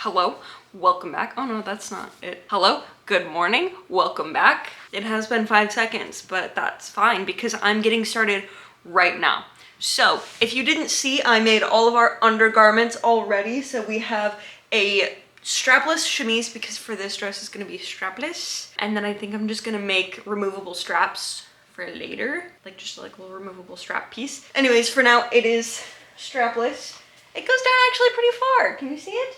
Hello, welcome back. Oh no, that's not it. Hello, good morning, welcome back. It has been 5 seconds, but that's fine because I'm getting started right now. So if you didn't see, I made all of our undergarments already. So we have a strapless chemise because for this dress it's gonna be strapless. And then I think I'm just gonna make removable straps for later, like just like a little removable strap piece. Anyways, for now it is strapless. It goes down actually pretty far. Can you see it?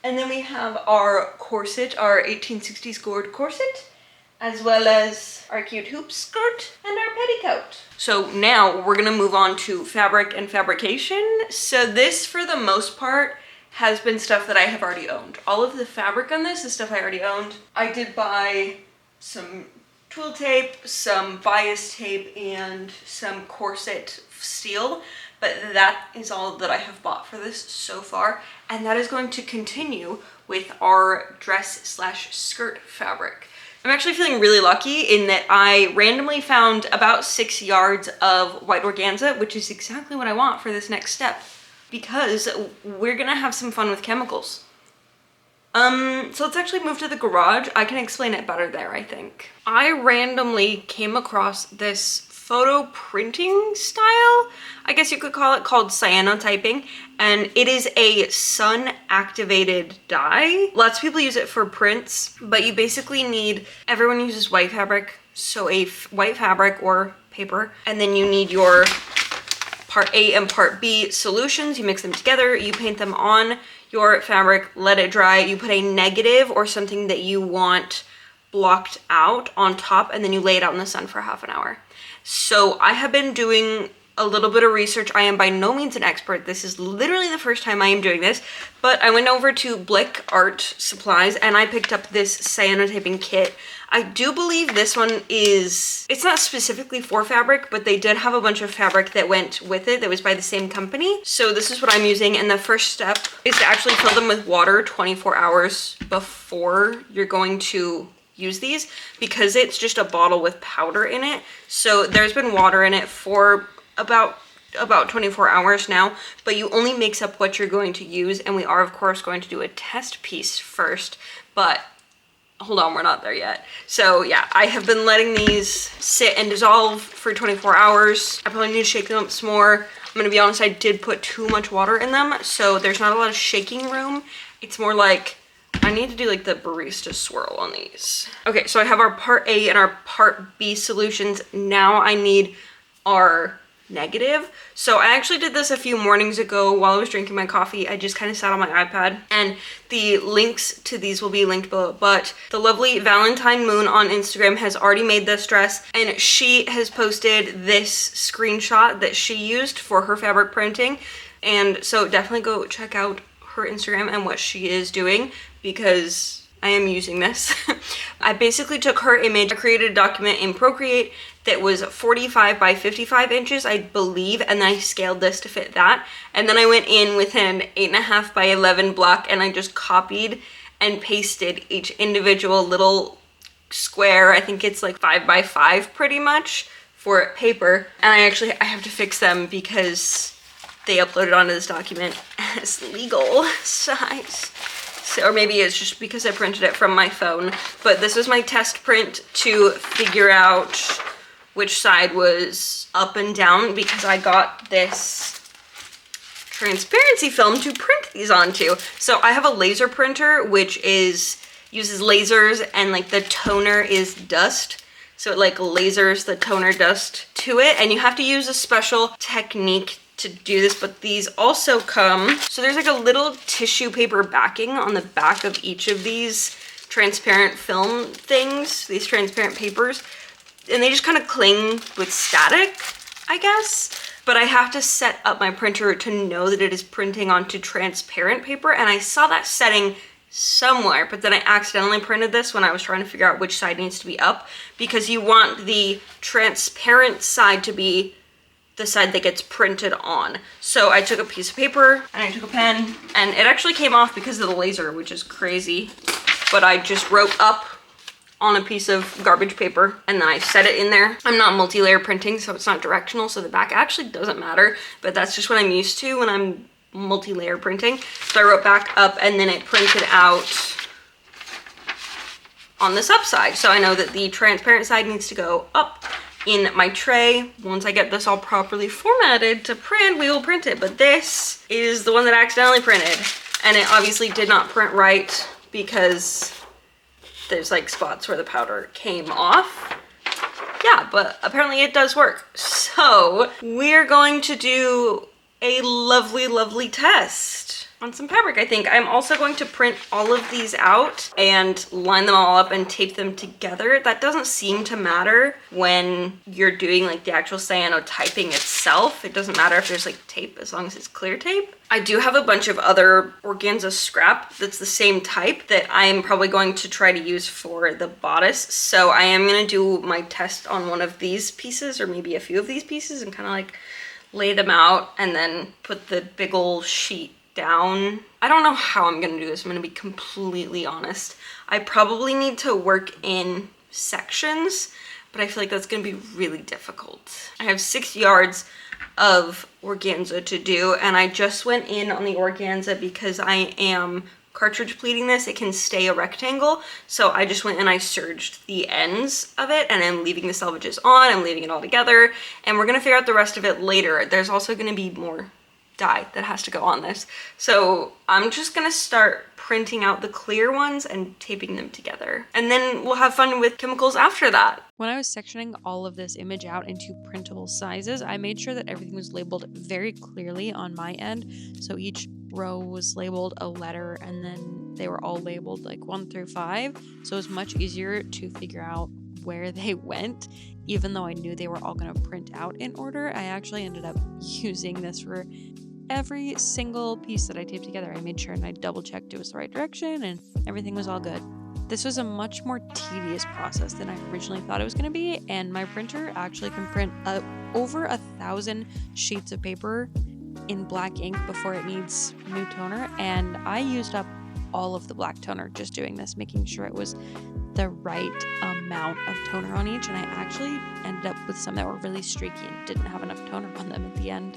And then we have our corset, our 1860s gold corset, as well as our cute hoop skirt and our petticoat. So now we're gonna move on to fabric and fabrication. So this, for the most part, has been stuff that I have already owned. All of the fabric on this is stuff I already owned. I did buy some twill tape, some bias tape, and some corset steel. But that is all that I have bought for this so far. And that is going to continue with our dress slash skirt fabric. I'm actually feeling really lucky in that I randomly found about 6 yards of white organza, which is exactly what I want for this next step, because we're gonna have some fun with chemicals. So let's actually move to the garage. I can explain it better there, I think. I randomly came across this photo printing style, I guess you could call it, called cyanotyping, and it is a sun activated dye. Lots of people use it for prints, but you basically need, everyone uses white fabric, so a white fabric or paper, and then you need your part A and part B solutions. You mix them together, you paint them on your fabric, let it dry, you put a negative or something that you want blocked out on top, and then you lay it out in the sun for half an hour. So I have been doing a little bit of research. I am by no means an expert. This is literally the first time I am doing this, but I went over to Blick Art Supplies and I picked up this cyanotyping kit. I do believe this one is, it's not specifically for fabric, but they did have a bunch of fabric that went with it that was by the same company. So this is what I'm using, and the first step is to actually fill them with water 24 hours before you're going to use these, because it's just a bottle with powder in it. So there's been water in it for about 24 hours now, but you only mix up what you're going to use, and we are of course going to do a test piece first, but hold on, we're not there yet. So yeah, I have been letting these sit and dissolve for 24 hours. I probably need to shake them up some more. I'm gonna be honest, I did put too much water in them, so there's not a lot of shaking room. It's more like I need to do like the barista swirl on these. Okay, so I have our part A and our part B solutions. Now I need our negative. So I actually did this a few mornings ago while I was drinking my coffee. I just kind of sat on my iPad, and the links to these will be linked below. But the lovely Valentine Moon on Instagram has already made this dress, and she has posted this screenshot that she used for her fabric printing. And so definitely go check out her Instagram and what she is doing, because I am using this. I basically took her image, I created a document in Procreate that was 45 by 55 inches, I believe, and then I scaled this to fit that. And then I went in with an 8.5 by 11 block, and I just copied and pasted each individual little square. I think it's like 5 by 5 pretty much for paper. And I have to fix them because they uploaded onto this document as legal size. So, or maybe it's just because I printed it from my phone, but this was my test print to figure out which side was up and down, because I got this transparency film to print these onto. So I have a laser printer, which uses lasers, and like the toner is dust. So it like lasers the toner dust to it, and you have to use a special technique to do this. But these also come, so there's like a little tissue paper backing on the back of each of these transparent film things, these transparent papers, and they just kind of cling with static, I guess. But I have to set up my printer to know that it is printing onto transparent paper, and I saw that setting somewhere, but then I accidentally printed this when I was trying to figure out which side needs to be up, because you want the transparent side to be the side that gets printed on. So I took a piece of paper and I took a pen, and it actually came off because of the laser, which is crazy. But I just wrote up on a piece of garbage paper, and then I set it in there. I'm not multi-layer printing, so it's not directional, so the back actually doesn't matter, but that's just what I'm used to when I'm multi-layer printing. So I wrote back up and then it printed out on this upside. So I know that the transparent side needs to go up in my tray. Once I get this all properly formatted to print, we will print it. But this is the one that I accidentally printed. And it obviously did not print right because there's like spots where the powder came off. Yeah, but apparently it does work. So we're going to do a lovely, lovely test on some fabric, I think. I'm also going to print all of these out and line them all up and tape them together. That doesn't seem to matter when you're doing like the actual cyanotyping itself. It doesn't matter if there's like tape as long as it's clear tape. I do have a bunch of other organza scrap that's the same type that I'm probably going to try to use for the bodice. So I am gonna do my test on one of these pieces or maybe a few of these pieces and kind of like lay them out and then put the big ol' sheet down. I don't know how I'm gonna do this. I'm gonna be completely honest. I probably need to work in sections, but I feel like that's gonna be really difficult. I have 6 yards of organza to do, and I just went in on the organza because I am cartridge pleating this. It can stay a rectangle, so I just went and I serged the ends of it, and I'm leaving the selvages on. I'm leaving it all together, and we're gonna figure out the rest of it later. There's also gonna be more dye that has to go on this, so I'm just gonna start printing out the clear ones and taping them together, and then we'll have fun with chemicals after that. When I was sectioning all of this image out into printable sizes, I made sure that everything was labeled very clearly on my end. So each row was labeled a letter, and then they were all labeled like 1 through 5. So it was much easier to figure out where they went. Even though I knew they were all going to print out in order, I actually ended up using this for every single piece that I taped together. I made sure and I double checked it was the right direction and everything was all good. This was a much more tedious process than I originally thought it was going to be, and my printer actually can print over 1,000 sheets of paper in black ink before it needs new toner, and I used up all of the black toner just doing this, making sure it was the right amount of toner on each, and I actually ended up with some that were really streaky and didn't have enough toner on them at the end.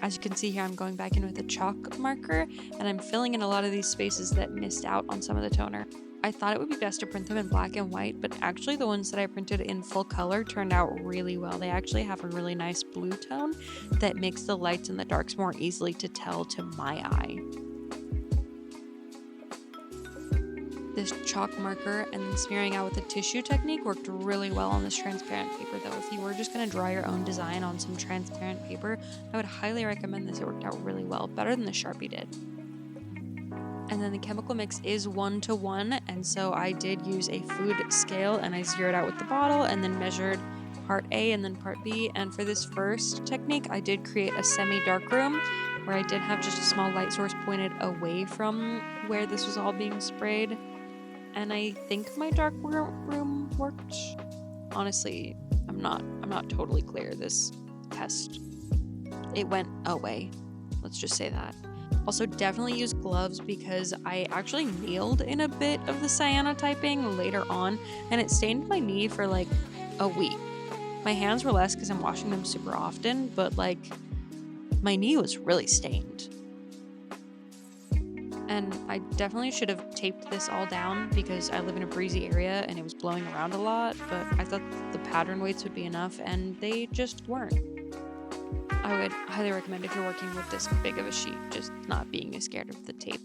As you can see here, I'm going back in with a chalk marker, and I'm filling in a lot of these spaces that missed out on some of the toner. I thought it would be best to print them in black and white, but actually the ones that I printed in full color turned out really well. They actually have a really nice blue tone that makes the lights and the darks more easily to tell to my eye. This chalk marker and then smearing out with a tissue technique worked really well on this transparent paper though. If you were just going to draw your own design on some transparent paper, I would highly recommend this. It worked out really well, better than the Sharpie did. And then the chemical mix is 1:1, and so I did use a food scale and I zeroed out with the bottle and then measured part A and then part B. And for this first technique, I did create a semi-dark room where I did have just a small light source pointed away from where this was all being sprayed. And I think my dark room worked. Honestly, I'm not totally clear. This test, it went away. Let's just say that. Also, definitely use gloves because I actually nailed in a bit of the cyanotyping later on, and it stained my knee for like a week. My hands were less because I'm washing them super often, but like my knee was really stained. And I definitely should have taped this all down because I live in a breezy area and it was blowing around a lot, but I thought the pattern weights would be enough and they just weren't. I would highly recommend if you're working with this big of a sheet, just not being as scared of the tape.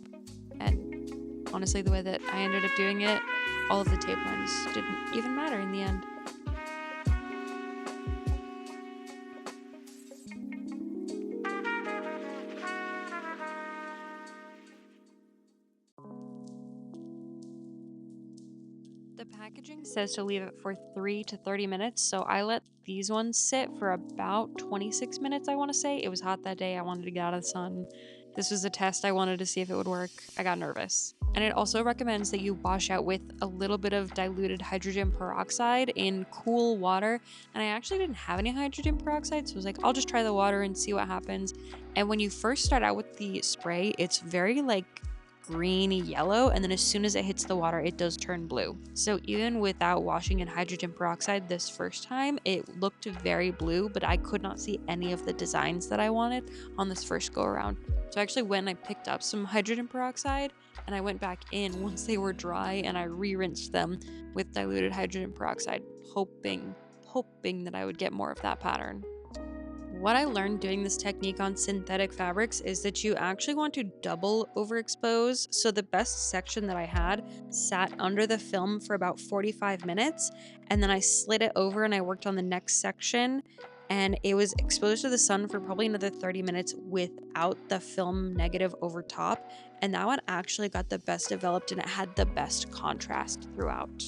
And honestly, the way that I ended up doing it, all of the tape lines didn't even matter in the end. The packaging says to leave it for 3 to 30 minutes, so I let these ones sit for about 26 minutes, I want to say. It was hot that day. I wanted to get out of the sun. This was a test. I wanted to see if it would work. I got nervous. And it also recommends that you wash out with a little bit of diluted hydrogen peroxide in cool water. And I actually didn't have any hydrogen peroxide, so I was like, I'll just try the water and see what happens. And when you first start out with the spray, it's very like greeny yellow, and then as soon as it hits the water, it does turn blue. So even without washing in hydrogen peroxide this first time, it looked very blue, but I could not see any of the designs that I wanted on this first go around. So I actually went and I picked up some hydrogen peroxide, and I went back in once they were dry, and I re-rinsed them with diluted hydrogen peroxide, hoping that I would get more of that pattern. What I learned doing this technique on synthetic fabrics is that you actually want to double overexpose. So the best section that I had sat under the film for about 45 minutes, and then I slid it over and I worked on the next section, and it was exposed to the sun for probably another 30 minutes without the film negative over top, and that one actually got the best developed and it had the best contrast throughout.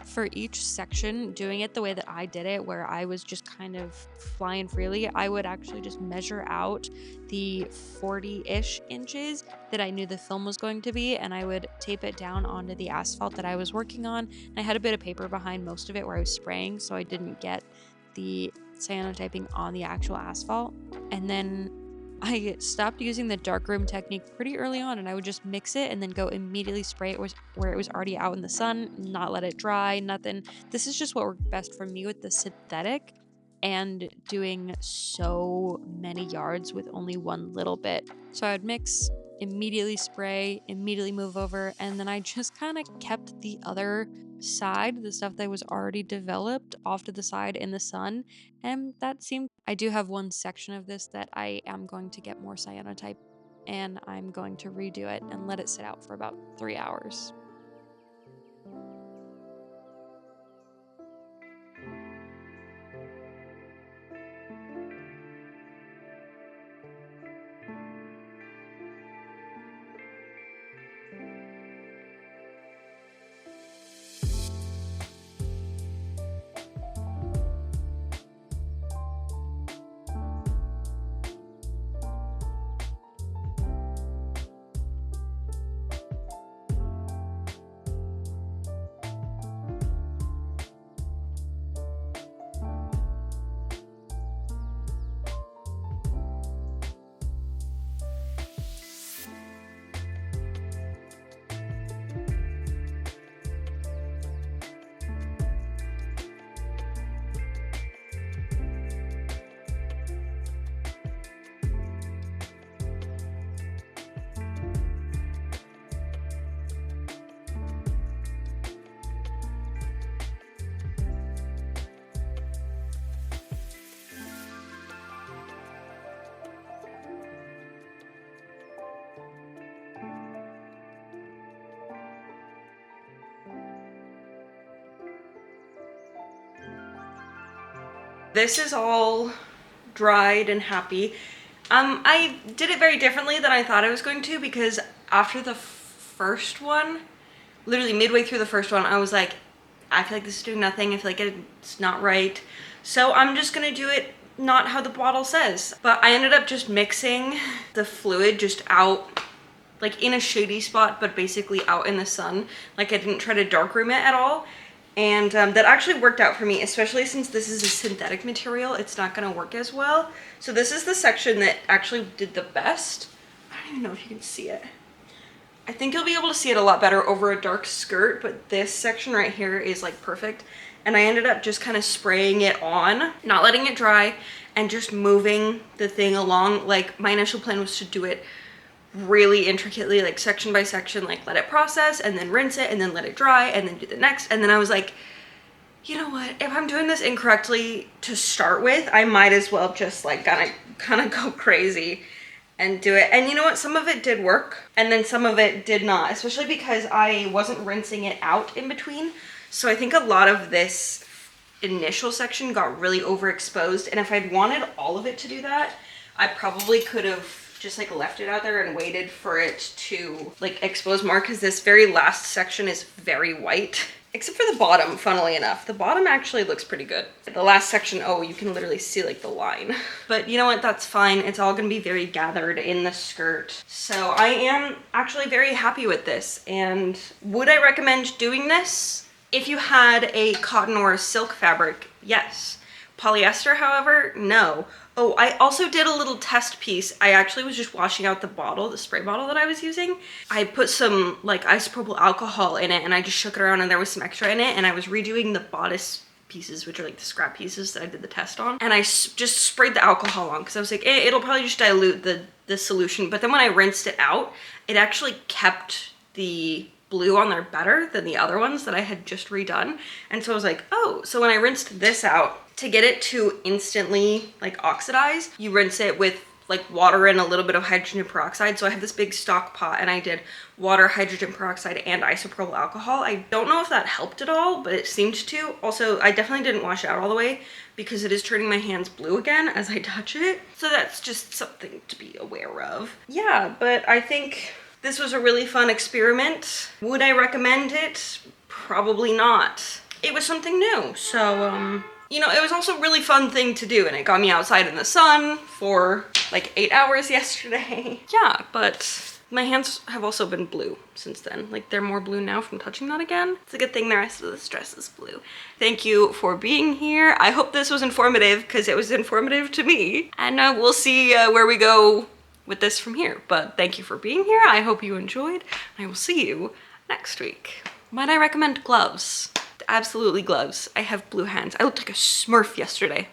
For each section, doing it the way that I did it, where I was just kind of flying freely, I would actually just measure out the 40-ish inches that I knew the film was going to be, and I would tape it down onto the asphalt that I was working on. And I had a bit of paper behind most of it where I was spraying, so I didn't get the cyanotyping on the actual asphalt. And then I stopped using the darkroom technique pretty early on, and I would just mix it and then go immediately spray it where it was already out in the sun, not let it dry, nothing. This is just what worked best for me with the synthetic and doing so many yards with only one little bit. So I would mix, immediately spray, immediately move over, and then I just kind of kept the other side, the stuff that was already developed, off to the side in the sun, and that seemed. I do have one section of this that I am going to get more cyanotype, and I'm going to redo it and let it sit out for about 3 hours. This is all dried and happy. I did it very differently than I thought I was going to, because after the first one, literally midway through the first one, I was like, I feel like this is doing nothing. I feel like it's not right. So I'm just gonna do it not how the bottle says. But I ended up just mixing the fluid just out, like in a shady spot, but basically out in the sun. Like I didn't try to darkroom it at all. And that actually worked out for me, especially since this is a synthetic material. It's not gonna work as well. So this is the section that actually did the best. I don't even know if you can see it. I think you'll be able to see it a lot better over a dark skirt, but this section right here is like perfect. And I ended up just kind of spraying it on, not letting it dry, and just moving the thing along. Like my initial plan was to do it really intricately, like section by section, like let it process and then rinse it and then let it dry and then do the next. And then I was like, you know what, if I'm doing this incorrectly to start with, I might as well just like kind of go crazy and do it. And you know what, some of it did work and then some of it did not, especially because I wasn't rinsing it out in between. So I think a lot of this initial section got really overexposed, and if I'd wanted all of it to do that, I probably could have just like left it out there and waited for it to like expose more, because this very last section is very white, except for the bottom. Funnily enough, the bottom actually looks pretty good. The last section, oh, you can literally see like the line. But you know what, that's fine. It's all gonna be very gathered in the skirt. So I am actually very happy with this. And would I recommend doing this? If you had a cotton or a silk fabric, yes. Polyester, however, no. Oh, I also did a little test piece. I actually was just washing out the bottle, the spray bottle that I was using. I put some like isopropyl alcohol in it and I just shook it around and there was some extra in it, and I was redoing the bodice pieces, which are like the scrap pieces that I did the test on. And I just sprayed the alcohol on because I was like, it'll probably just dilute the solution. But then when I rinsed it out, it actually kept the blue on there better than the other ones that I had just redone. And so I was like, oh, so when I rinsed this out, to get it to instantly like oxidize, you rinse it with like water and a little bit of hydrogen peroxide. So I have this big stock pot and I did water, hydrogen peroxide, and isopropyl alcohol. I don't know if that helped at all, but it seemed to. Also, I definitely didn't wash it out all the way because it is turning my hands blue again as I touch it. So that's just something to be aware of. Yeah, but I think this was a really fun experiment. Would I recommend it? Probably not. It was something new, so you know, it was also a really fun thing to do, and it got me outside in the sun for like 8 hours yesterday. Yeah, but my hands have also been blue since then. Like, they're more blue now from touching that again. It's a good thing the rest of this dress is blue. Thank you for being here. I hope this was informative because it was informative to me. And we'll see where we go with this from here. But thank you for being here. I hope you enjoyed. I will see you next week. Might I recommend gloves? Absolutely gloves. I have blue hands. I looked like a Smurf yesterday.